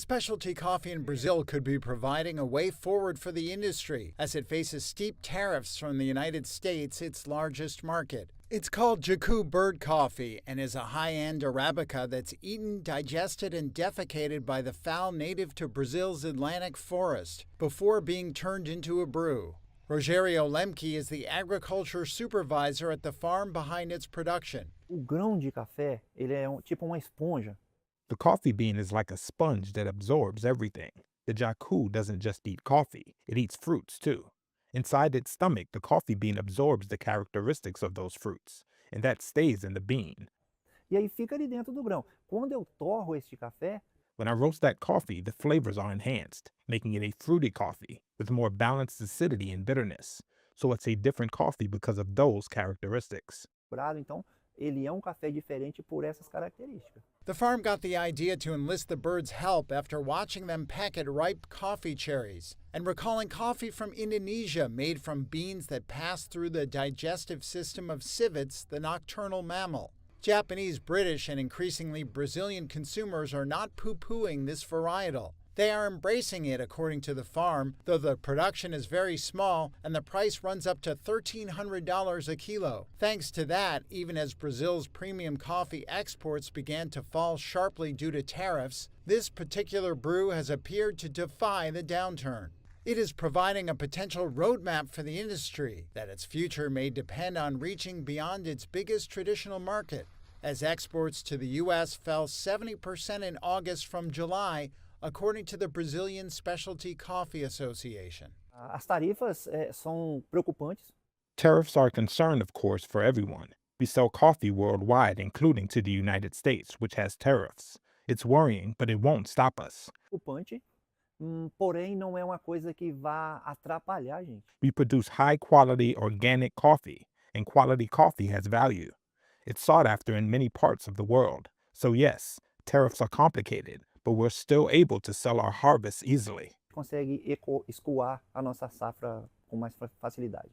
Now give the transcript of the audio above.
Specialty coffee in Brazil could be providing a way forward for the industry as it faces steep tariffs from the United States, its largest market. It's called Jacu bird coffee and is a high-end Arabica that's eaten, digested, and defecated by the fowl native to Brazil's Atlantic forest before being turned into a brew. Rogério Lemke is the agriculture supervisor at the farm behind its production. O grão de café, ele é tipo uma esponja. The coffee bean is like a sponge that absorbs everything. The jacu doesn't just eat coffee, it eats fruits too. Inside its stomach, the coffee bean absorbs the characteristics of those fruits, and that stays in the bean. E aí fica ali dentro do grão. Quando eu torro este café, When I roast that coffee, the flavors are enhanced, making it a fruity coffee with more balanced acidity and bitterness. So it's a different coffee because of those characteristics. então ele é um café diferente por essas características. The farm got the idea to enlist the birds' help after watching them peck at ripe coffee cherries and recalling coffee from Indonesia made from beans that pass through the digestive system of civets, the nocturnal mammal. Japanese, British, and increasingly Brazilian consumers are not poo-pooing this varietal. They are embracing it, according to the farm, though the production is very small and the price runs up to $1,300 a kilo. Thanks to that, even as Brazil's premium coffee exports began to fall sharply due to tariffs, this particular brew has appeared to defy the downturn. It is providing a potential roadmap for the industry that its future may depend on reaching beyond its biggest traditional market, as exports to the U.S. fell 70% in August from July, according to the Brazilian Specialty Coffee Association. As tarifas são preocupantes. Tariffs are a concern, of course, for everyone. We sell coffee worldwide, including to the United States, which has tariffs. It's worrying, but it won't stop us. Preocupante, porém não é uma coisa que vá atrapalhar a gente. We produce high-quality organic coffee, and quality coffee has value. It's sought after in many parts of the world. So yes, tariffs are complicated, but we're still able to sell our harvests easily. Consegue escoar a nossa safra com mais facilidade.